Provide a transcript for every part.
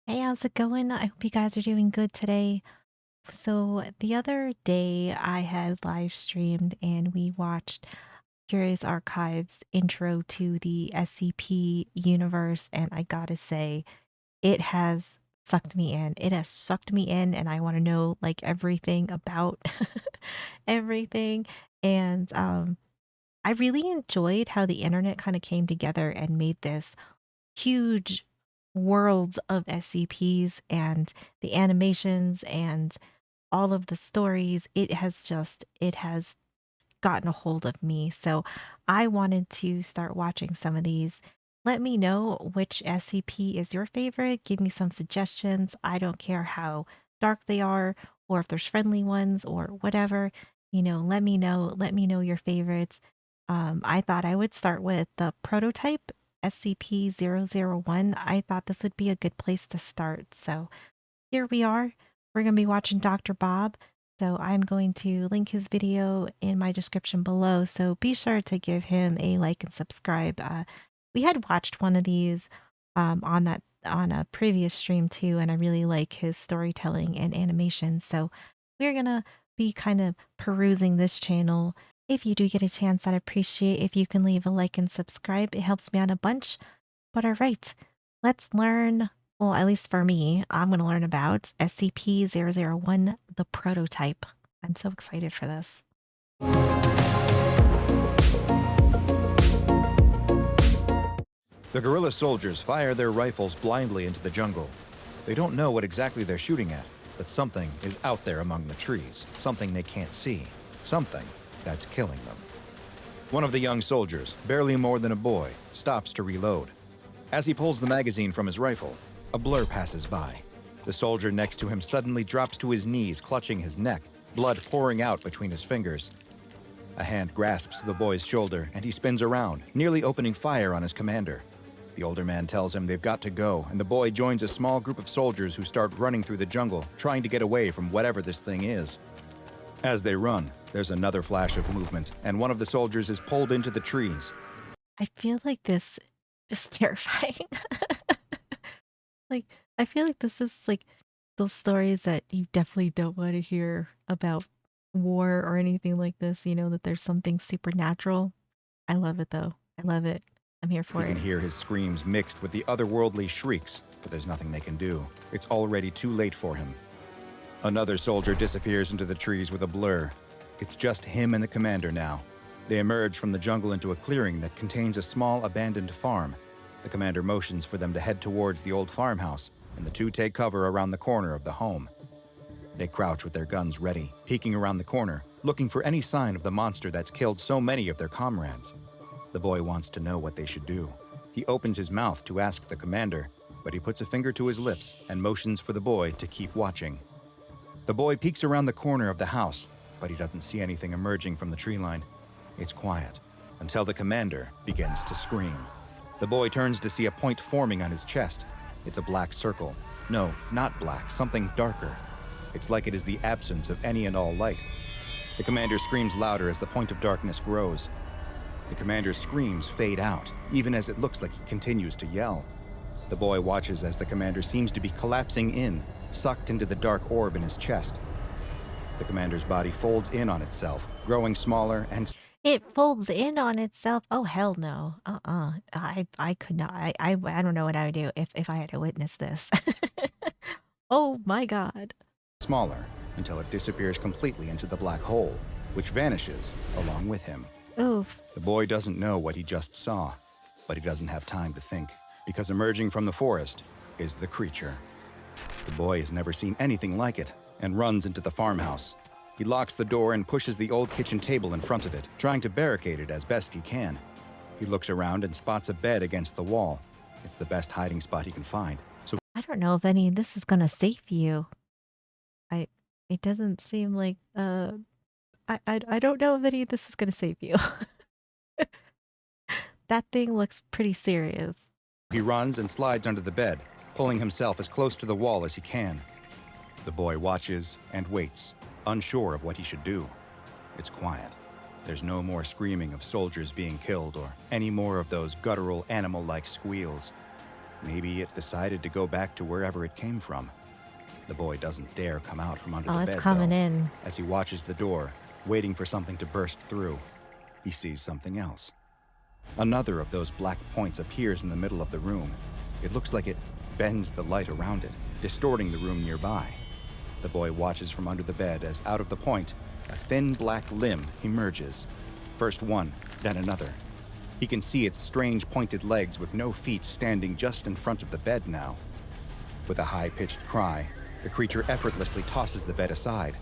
Hey, how's it going? I hope you guys are doing good today. So, the other day I had live streamed and we watched Curious Archives intro to the SCP universe, and I gotta say, it has sucked me in. It has sucked me in, and I want to know like everything about everything. And I really enjoyed how the internet kind of came together and made this huge worlds of SCPs and the animations and all of the stories. It has gotten a hold of me. So I wanted to start watching some of these. Let me know which SCP is your favorite. Give me some suggestions. I don't care how dark they are or if there's friendly ones or whatever. Let me know. Let me know your favorites. I thought I would start with the prototype SCP-001. I thought this would be a good place to start. So here we are. We're going to be watching Dr. Bob. So I'm going to link his video in my description below. So be sure to give him a like and subscribe. We had watched one of these on a previous stream too, and I really like his storytelling and animation. So we're gonna be kind of perusing this channel. If you do get a chance, I'd appreciate if you can leave a like and subscribe. It helps me out a bunch. But all right, let's learn. Well, at least for me, I'm going to learn about SCP-001, the prototype. I'm so excited for this. The guerrilla soldiers fire their rifles blindly into the jungle. They don't know what exactly they're shooting at, but something is out there among the trees, something they can't see, something that's killing them. One of the young soldiers, barely more than a boy, stops to reload. As he pulls the magazine from his rifle, a blur passes by. The soldier next to him suddenly drops to his knees, clutching his neck, blood pouring out between his fingers. A hand grasps the boy's shoulder, and he spins around, nearly opening fire on his commander. The older man tells him they've got to go, and the boy joins a small group of soldiers who start running through the jungle, trying to get away from whatever this thing is. As they run, there's another flash of movement, and one of the soldiers is pulled into the trees. I feel like this is terrifying. Like, I feel like this is like those stories that you definitely don't want to hear about war or anything like this, that there's something supernatural. I love it though. I love it. I'm here He for can it. hear his screams mixed with the otherworldly shrieks, but there's nothing they can do. It's already too late for him. Another soldier disappears into the trees with a blur. It's just him and the commander now. They emerge from the jungle into a clearing that contains a small abandoned farm. The commander motions for them to head towards the old farmhouse, and the two take cover around the corner of the home. They crouch with their guns ready, peeking around the corner, looking for any sign of the monster that's killed so many of their comrades. The boy wants to know what they should do. He opens his mouth to ask the commander, but he puts a finger to his lips and motions for the boy to keep watching. The boy peeks around the corner of the house, but he doesn't see anything emerging from the tree line. It's quiet, until the commander begins to scream. The boy turns to see a point forming on his chest. It's a black circle. No, not black, something darker. It's like it is the absence of any and all light. The commander screams louder as the point of darkness grows. The commander's screams fade out, even as it looks like he continues to yell. The boy watches as the commander seems to be collapsing in, sucked into the dark orb in his chest. The commander's body folds in on itself, growing smaller and It folds in on itself. Oh, hell no. I could not. I don't know what I would do if I had to witness this. Oh my god. smaller until it disappears completely into the black hole, which vanishes along with him. Oof. The boy doesn't know what he just saw, but he doesn't have time to think, because emerging from the forest is the creature. The boy has never seen anything like it and runs into the farmhouse. He locks the door and pushes the old kitchen table in front of it, trying to barricade it as best he can. He looks around and spots a bed against the wall. It's the best hiding spot he can find, so I don't know if any of this is gonna save you. I it doesn't seem like I don't know if any of this is gonna save you. That thing looks pretty serious. he runs and slides under the bed, pulling himself as close to the wall as he can. The boy watches and waits, unsure of what he should do. It's quiet. There's no more screaming of soldiers being killed or any more of those guttural animal-like squeals. Maybe it decided to go back to wherever it came from. The boy doesn't dare come out from under Oh, the it's bed, coming though. in. As he watches the door, waiting for something to burst through, he sees something else. Another of those black points appears in the middle of the room. It looks like it bends the light around it, distorting the room nearby. The boy watches from under the bed as out of the point, a thin black limb emerges. First one, then another. He can see its strange pointed legs with no feet standing just in front of the bed now. With a high-pitched cry, the creature effortlessly tosses the bed aside.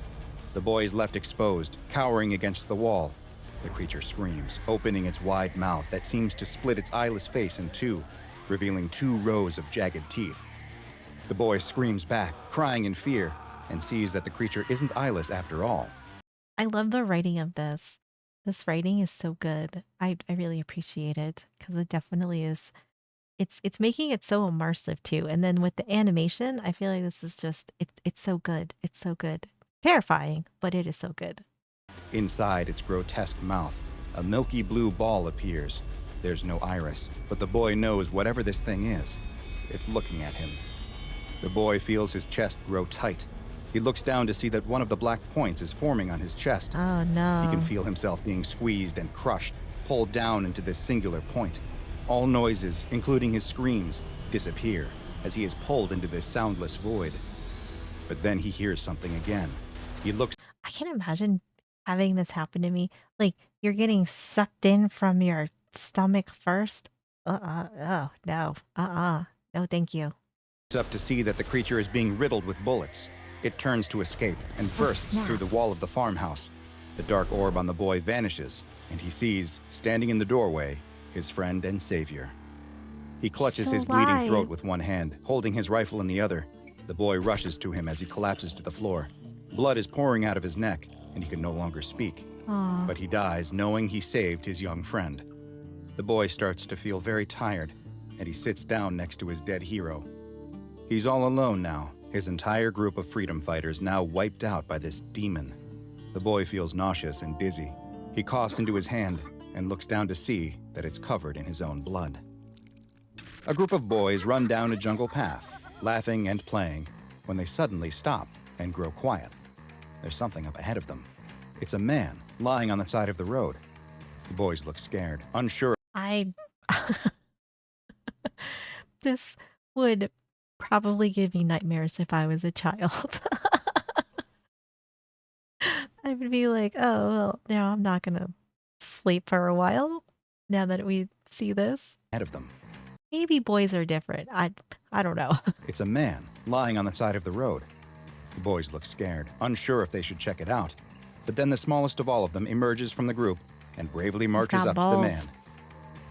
The boy is left exposed, cowering against the wall. The creature screams, opening its wide mouth that seems to split its eyeless face in two, revealing 2 rows of jagged teeth. The boy screams back, crying in fear, and sees that the creature isn't eyeless after all. I love the writing of this. This writing is so good. I really appreciate it because it definitely is. It's making it so immersive too. And then with the animation, I feel like this is just it's so good. It's so good. Terrifying, but it is so good. Inside its grotesque mouth, a milky blue ball appears. There's no iris, but the boy knows whatever this thing is, it's looking at him. The boy feels his chest grow tight. He looks down to see that one of the black points is forming on his chest. Oh He can no. feel himself being squeezed and crushed, pulled down into this singular point. All noises, including his screams, disappear as he is pulled into this soundless void. But then he hears something again. He looks I can't imagine having this happen to me. Like you're getting sucked in from your stomach first. Oh no. No, thank you. up to see that the creature is being riddled with bullets. It turns to escape and Oh bursts through snap. the wall of the farmhouse. The dark orb on the boy vanishes, and he sees, standing in the doorway, his friend and savior. He He's clutches still his bleeding throat alive. with one hand, holding his rifle in the other. The boy rushes to him as he collapses to the floor. Blood is pouring out of his neck, and he can no longer speak. Aw. But he dies knowing he saved his young friend. The boy starts to feel very tired, and he sits down next to his dead hero. He's all alone now, his entire group of freedom fighters now wiped out by this demon. The boy feels nauseous and dizzy. He coughs into his hand and looks down to see that it's covered in his own blood. A group of boys run down a jungle path, laughing and playing, when they suddenly stop and grow quiet. There's something up ahead of them. It's a man lying on the side of the road. The boys look scared, unsure. I this would probably give me nightmares if I was a child. I would be like, "Oh, well, now I'm not gonna sleep for a while now that we see this." Ahead of them. Maybe boys are different. I don't know. It's a man lying on the side of the road. The boys look scared, unsure if they should check it out. But then the smallest of all of them emerges from the group and bravely marches got up to the balls. man.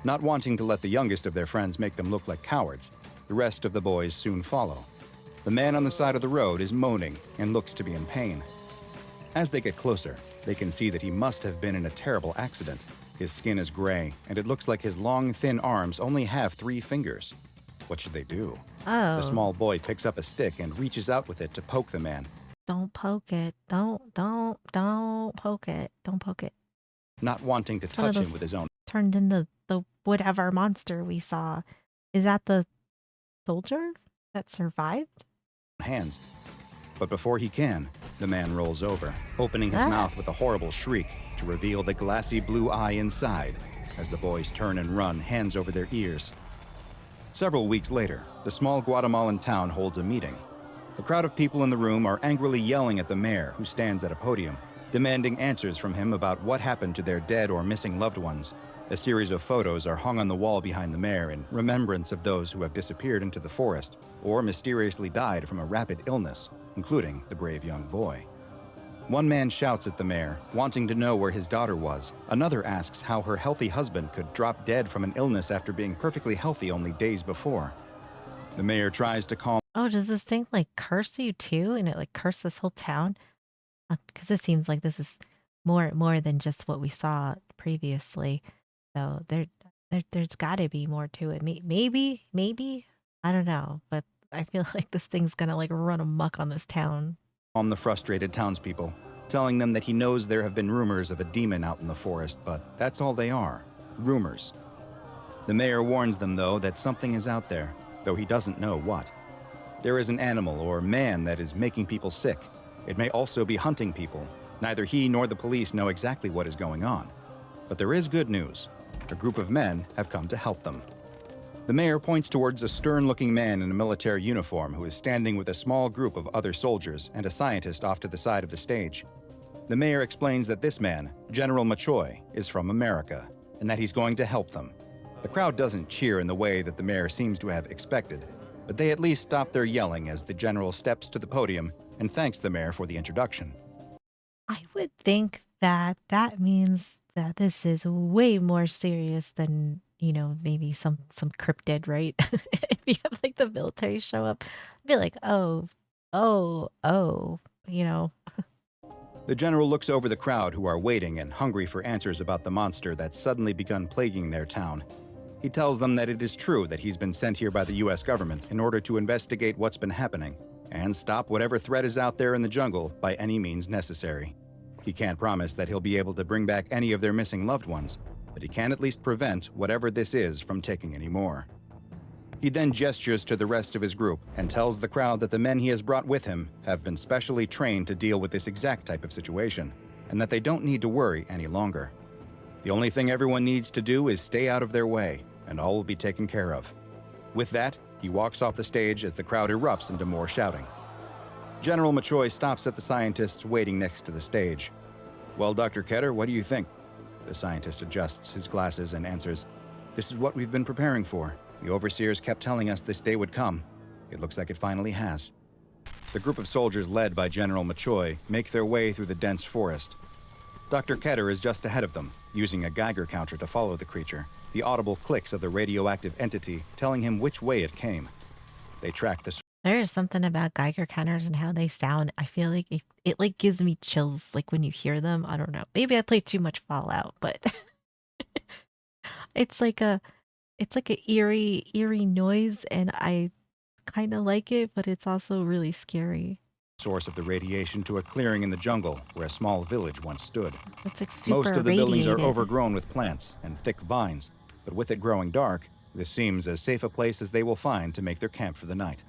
Not wanting to let the youngest of their friends make them look like cowards, the rest of the boys soon follow. The man on the side of the road is moaning and looks to be in pain. As they get closer, they can see that he must have been in a terrible accident. His skin is gray, and it looks like his long, thin arms only have 3 fingers. What should they do? The Oh, small boy picks up a stick and reaches out with it to poke the man. don't poke it. Don't poke it. Don't poke it. Not wanting to It's one of touch him those with his own turned into the whatever monster we saw. Is that the soldier that survived? hands. But before he can, the man rolls over, opening his Ah. mouth with a horrible shriek to reveal the glassy blue eye inside as the boys turn and run, hands over their ears. Several weeks later, the small Guatemalan town holds a meeting. A crowd of people in the room are angrily yelling at the mayor, who stands at a podium, demanding answers from him about what happened to their dead or missing loved ones. A series of photos are hung on the wall behind the mayor in remembrance of those who have disappeared into the forest or mysteriously died from a rapid illness, including the brave young boy. One man shouts at the mayor, wanting to know where his daughter was. Another asks how her healthy husband could drop dead from an illness after being perfectly healthy only days before. The mayor tries to calm Oh, does this thing like curse you too? And it like curse this whole town? Because it seems like this is more than just what we saw previously. So there's got to be more to it. Maybe I don't know, but I feel like this thing's gonna like run amok on this town. the frustrated townspeople, telling them that he knows there have been rumors of a demon out in the forest, but that's all they are, rumors. The mayor warns them, though, that something is out there, though he doesn't know what. There is an animal or man that is making people sick. It may also be hunting people. Neither he nor the police know exactly what is going on. But there is good news. A group of men have come to help them. The mayor points towards a stern-looking man in a military uniform who is standing with a small group of other soldiers and a scientist off to the side of the stage. The mayor explains that this man, General Machoy, is from America, and that he's going to help them. The crowd doesn't cheer in the way that the mayor seems to have expected, but they at least stop their yelling as the general steps to the podium and thanks the mayor for the introduction. I would think that that means that this is way more serious than, maybe some cryptid, right? If you have, like, the military show up, I'd be like, "Oh, oh, oh," you know? The general looks over the crowd who are waiting and hungry for answers about the monster that's suddenly begun plaguing their town. He tells them that it is true that he's been sent here by the US government in order to investigate what's been happening and stop whatever threat is out there in the jungle by any means necessary. He can't promise that he'll be able to bring back any of their missing loved ones, but he can at least prevent whatever this is from taking any more. He then gestures to the rest of his group and tells the crowd that the men he has brought with him have been specially trained to deal with this exact type of situation, and that they don't need to worry any longer. The only thing everyone needs to do is stay out of their way, and all will be taken care of. With that, he walks off the stage as the crowd erupts into more shouting. General Machoy stops at the scientists waiting next to the stage. "Well, Dr. Ketter, what do you think?" The scientist adjusts his glasses and answers, "This is what we've been preparing for. The overseers kept telling us this day would come. It looks like it finally has." The group of soldiers led by General Machoy make their way through the dense forest. Dr. Ketter is just ahead of them, using a Geiger counter to follow the creature, the audible clicks of the radioactive entity telling him which way it came. They track the There is something about Geiger counters and how they sound. I feel like it like, gives me chills, like, when you hear them. I don't know. Maybe I play too much Fallout, but it's like a eerie noise, and I kinda like it, but it's also really scary. source of the radiation to a clearing in the jungle where a small village once stood. It's, like, Most super of the buildings are radiated. overgrown with plants and thick vines, but with it growing dark, this seems as safe a place as they will find to make their camp for the night.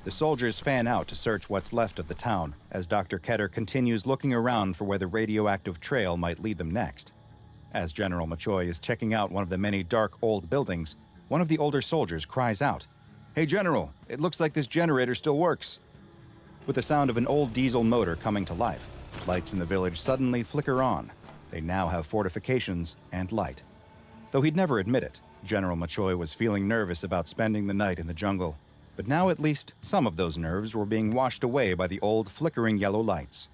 The soldiers fan out to search what's left of the town as Dr. Ketter continues looking around for where the radioactive trail might lead them next. As General Machoy is checking out one of the many dark old buildings, one of the older soldiers cries out, "Hey General, it looks like this generator still works." With the sound of an old diesel motor coming to life, lights in the village suddenly flicker on. They now have fortifications and light. Though he'd never admit it, General Machoy was feeling nervous about spending the night in the jungle. But now at least some of those nerves were being washed away by the old flickering yellow lights.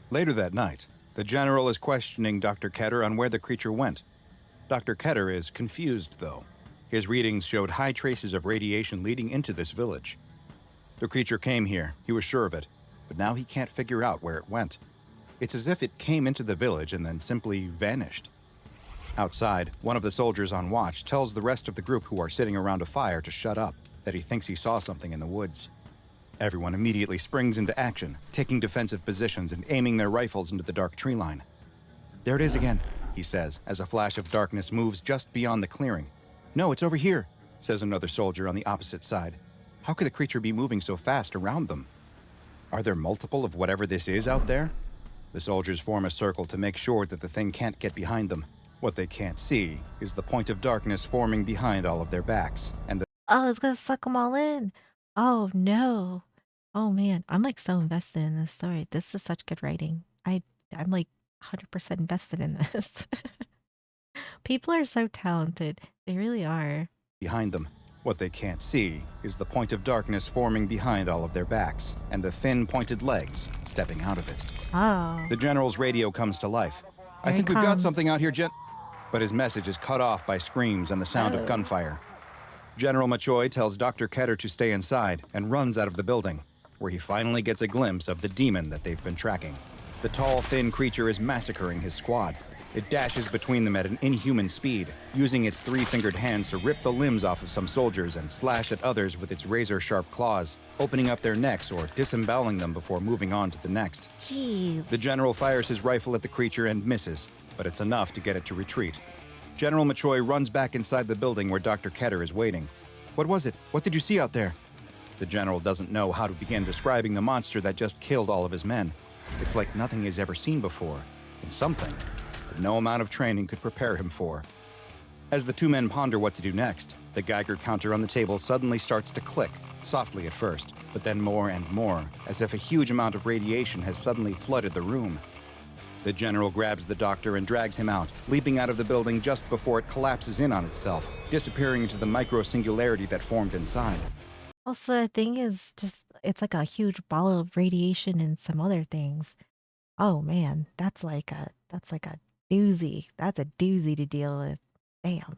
Later that night, the general is questioning Dr. Ketter on where the creature went. Dr. Ketter is confused, though. His readings showed high traces of radiation leading into this village. The creature came here, he was sure of it, but now he can't figure out where it went. It's as if it came into the village and then simply vanished. Outside, one of the soldiers on watch tells the rest of the group who are sitting around a fire to shut up, that he thinks he saw something in the woods. Everyone immediately springs into action, taking defensive positions and aiming their rifles into the dark tree line. "There it is again," he says, as a flash of darkness moves just beyond the clearing. "No, it's over here," says another soldier on the opposite side. How could the creature be moving so fast around them? Are there multiple of whatever this is out there? The soldiers form a circle to make sure that the thing can't get behind them. What they can't see is the point of darkness forming behind all of their backs, and the Oh, it's gonna suck them all in. Oh, no. Oh, man. I'm, like, so invested in this story. This is such good writing. I'm, like, 100% invested in this. People are so talented. They really are. behind them. What they can't see is the point of darkness forming behind all of their backs, and the thin pointed legs stepping out of it. Oh, The general's radio comes to life. "I here he think we've got comes. something out here, But his message is cut off by screams and the sound of Oh. gunfire. General Machoy tells Dr. Ketter to stay inside and runs out of the building, where he finally gets a glimpse of the demon that they've been tracking. The tall, thin creature is massacring his squad. It dashes between them at an inhuman speed, using its three-fingered hands to rip the limbs off of some soldiers and slash at others with its razor-sharp claws, opening up their necks or disemboweling them before moving on to the next. Jeez. The general fires his rifle at the creature and misses, but it's enough to get it to retreat. General Machoy runs back inside the building where Dr. Ketter is waiting. What was it? What did you see out there? The general doesn't know how to begin describing the monster that just killed all of his men. It's like nothing he's ever seen before, and something that no amount of training could prepare him for. As the two men ponder what to do next, the Geiger counter on the table suddenly starts to click, softly at first, but then more and more, as if a huge amount of radiation has suddenly flooded the room. The general grabs the doctor and drags him out, leaping out of the building just before it collapses in on itself, disappearing into the micro-singularity that formed inside. Also, the thing is just it's like a huge ball of radiation and some other things. Oh man, that's like a doozy. That's a doozy to deal with. Damn.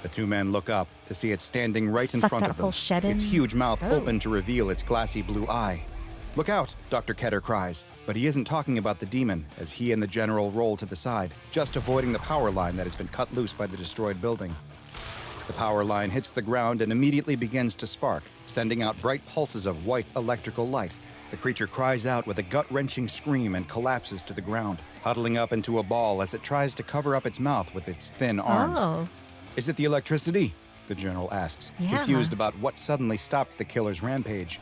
The two men look up to see it standing right in Suck front that of whole them, shed its in. huge mouth Oh. open to reveal its glassy blue eye. "Look out!" Dr. Ketter cries, but he isn't talking about the demon as he and the general roll to the side, just avoiding the power line that has been cut loose by the destroyed building. The power line hits the ground and immediately begins to spark, sending out bright pulses of white electrical light. The creature cries out with a gut-wrenching scream and collapses to the ground, huddling up into a ball as it tries to cover up its mouth with its thin arms. Oh. "Is it the electricity?" the general asks, Yeah. confused about what suddenly stopped the killer's rampage.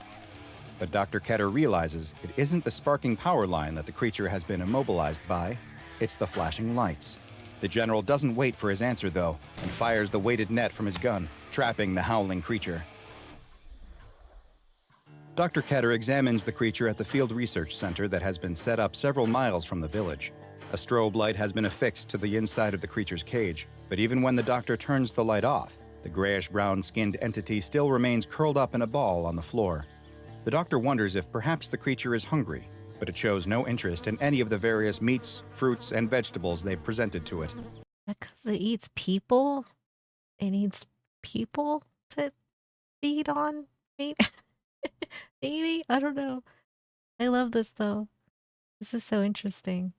But Dr. Ketter realizes it isn't the sparking power line that the creature has been immobilized by, it's the flashing lights. The general doesn't wait for his answer, though, and fires the weighted net from his gun, trapping the howling creature. Dr. Ketter examines the creature at the Field Research Center that has been set up several miles from the village. A strobe light has been affixed to the inside of the creature's cage, but even when the doctor turns the light off, the grayish-brown skinned entity still remains curled up in a ball on the floor. The doctor wonders if perhaps the creature is hungry, but it shows no interest in any of the various meats, fruits, and vegetables they've presented to it. Because it eats people? It needs people to feed on? Maybe? Maybe? I don't know. I love this though. This is so interesting.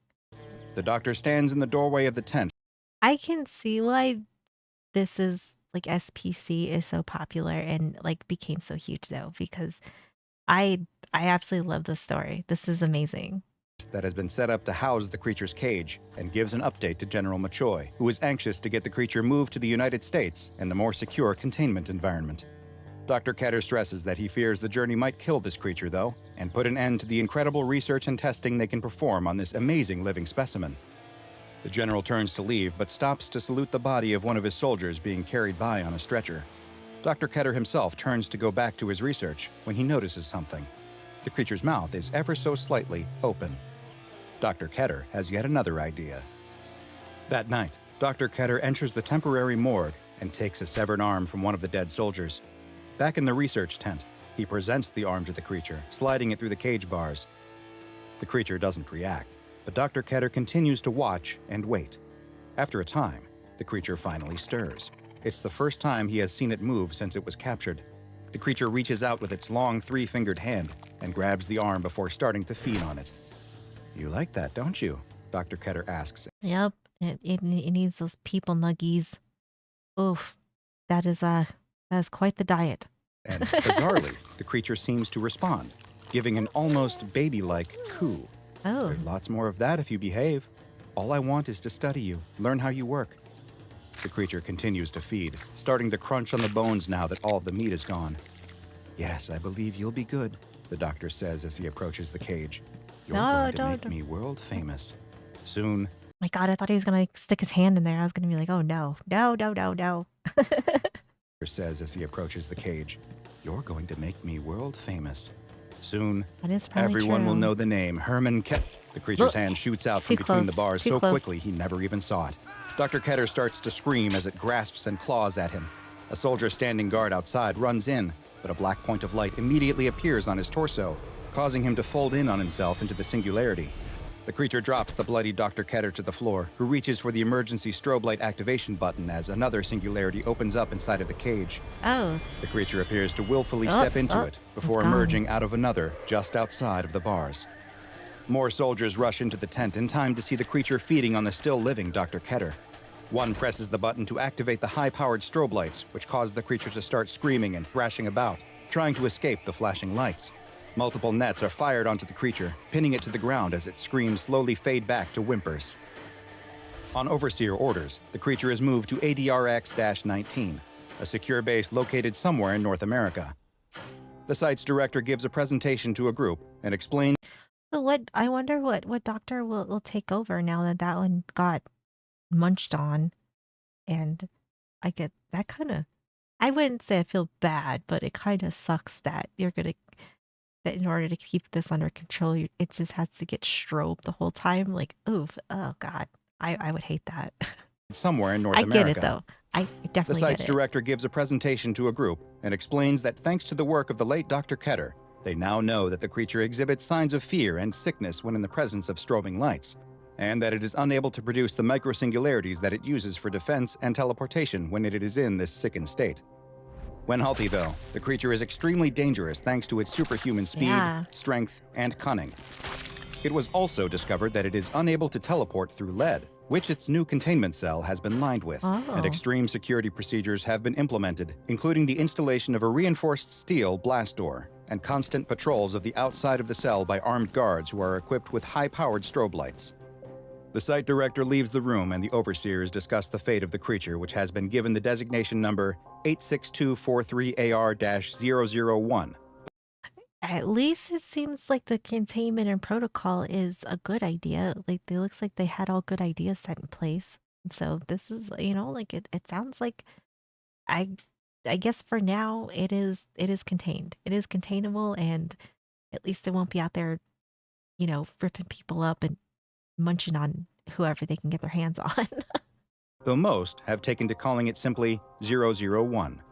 The doctor stands in the doorway of the tent. I can see why this is like SPC is so popular and like became so huge though, because I absolutely love this story. This is amazing. That has been set up to house the creature's cage and gives an update to General Machoy, who is anxious to get the creature moved to the United States and a more secure containment environment. Dr. Ketter stresses that he fears the journey might kill this creature, though, and put an end to the incredible research and testing they can perform on this amazing living specimen. The general turns to leave, but stops to salute the body of one of his soldiers being carried by on a stretcher. Dr. Ketter himself turns to go back to his research when he notices something. The creature's mouth is ever so slightly open. Dr. Ketter has yet another idea. That night, Dr. Ketter enters the temporary morgue and takes a severed arm from one of the dead soldiers. Back in the research tent, he presents the arm to the creature, sliding it through the cage bars. The creature doesn't react, but Dr. Ketter continues to watch and wait. After a time, the creature finally stirs. It's the first time he has seen it move since it was captured. The creature reaches out with its long three-fingered hand and grabs the arm before starting to feed on it. "You like that, don't you?" Dr. Ketter asks. Yep. It needs those people nuggies. Oof. That is quite the diet. And bizarrely, the creature seems to respond, giving an almost baby-like coo. Oh. "There's lots more of that if you behave. All I want is to study you, learn how you work." The creature continues to feed, starting to crunch on the bones now that all of the meat is gone. "Yes, I believe you'll be good," the doctor says as he approaches the cage. "You're No, going to don't- make me world famous. Soon." My God, I thought he was gonna like, stick his hand in there. I was gonna be like, oh no. No, no, no, no. Says as he approaches the cage. "You're going to make me world famous. Soon, That is probably everyone will true. know the name Herman Ket." The creature's Look, hand shoots out from too between close, the bars too so close. quickly he never even saw it. Dr. Ketter starts to scream as it grasps and claws at him. A soldier standing guard outside runs in, but a black point of light immediately appears on his torso, causing him to fold in on himself into the singularity. The creature drops the bloody Dr. Ketter to the floor, who reaches for the emergency strobe light activation button as another singularity opens up inside of the cage. Oh. The creature appears to willfully Oh, step into oh, it before it's gone. emerging out of another just outside of the bars. More soldiers rush into the tent in time to see the creature feeding on the still living Dr. Ketter. One presses the button to activate the high-powered strobe lights, which cause the creature to start screaming and thrashing about, trying to escape the flashing lights. Multiple nets are fired onto the creature, pinning it to the ground as its screams slowly fade back to whimpers. On Overseer orders, the creature is moved to ADRX-19. a secure base located somewhere in North America. The site's director gives a presentation to a group and explains. So what I wonder what doctor will take over now that that one got munched on, and I get that kinda I wouldn't say I feel bad, but it kinda sucks that you're gonna that in order to keep this under control, you it just has to get strobed the whole time, like, oof, oh god. I would hate that. Somewhere in North I get it America. though. I The definitely get site's it. director gives a presentation to a group and explains that thanks to the work of the late Dr. Ketter, they now know that the creature exhibits signs of fear and sickness when in the presence of strobing lights, and that it is unable to produce the microsingularities that it uses for defense and teleportation when it is in this sickened state. When healthy, though, the creature is extremely dangerous thanks to its superhuman speed, Yeah. strength, and cunning. It was also discovered that it is unable to teleport through lead, which its new containment cell has been lined with, and Oh. extreme security procedures have been implemented, including the installation of a reinforced steel blast door and constant patrols of the outside of the cell by armed guards who are equipped with high-powered strobe lights. The site director leaves the room and the overseers discuss the fate of the creature, which has been given the designation number 86243AR-001. At least it seems like the containment and protocol is a good idea. Like, it looks like they had all good ideas set in place. So this is, like it sounds like I I guess for now it is contained. It is containable and at least it won't be out there, ripping people up and munching on whoever they can get their hands on. Though most have taken to calling it simply 001.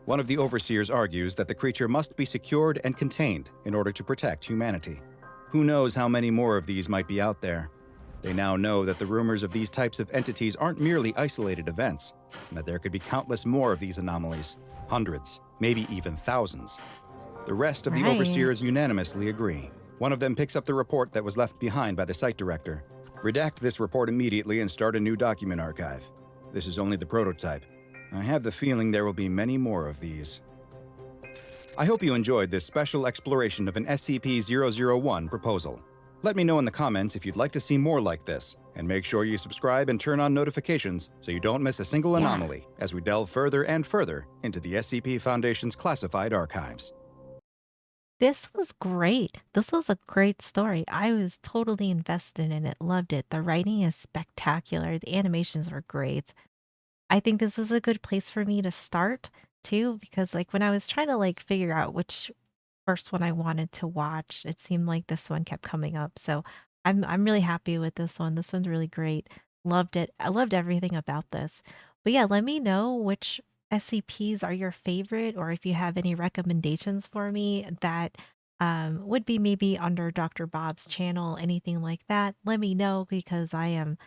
One of the overseers argues that the creature must be secured and contained in order to protect humanity. Who knows how many more of these might be out there? They now know that the rumors of these types of entities aren't merely isolated events, and that there could be countless more of these anomalies, hundreds, maybe even thousands. The rest of the Right. overseers unanimously agree. One of them picks up the report that was left behind by the site director. Redact this report immediately and start a new document archive. This is only the prototype. I have the feeling there will be many more of these. I hope you enjoyed this special exploration of an SCP-001 proposal. Let me know in the comments if you'd like to see more like this, and make sure you subscribe and turn on notifications so you don't miss a single Yeah. anomaly as we delve further and further into the SCP Foundation's classified archives. This was great. This was a great story. I was totally invested in it, loved it. The writing is spectacular. The animations were great. I think this is a good place for me to start too, because like when I was trying to like figure out which first one I wanted to watch, it seemed like this one kept coming up. So I'm really happy with this one. This one's really great. Loved it. I loved everything about this. But yeah, let me know which SCPs are your favorite, or if you have any recommendations for me that would be maybe under Dr. Bob's channel, anything like that. Let me know because I'm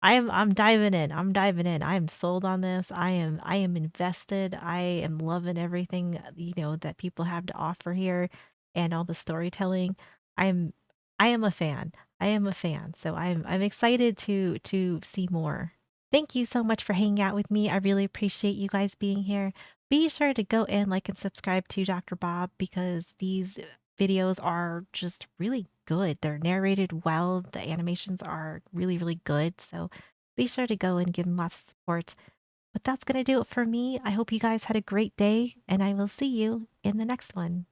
diving in. I'm diving in. I am sold on this. I am invested. I am loving everything, that people have to offer here and all the storytelling. I'm I am a fan. I am a fan. So I'm excited to see more. Thank you so much for hanging out with me. I really appreciate you guys being here. Be sure to go and like and subscribe to Dr. Bob because these videos are just really good. They're narrated well. The animations are really, really good. So be sure to go and give him lots of support. But that's going to do it for me. I hope you guys had a great day, and I will see you in the next one.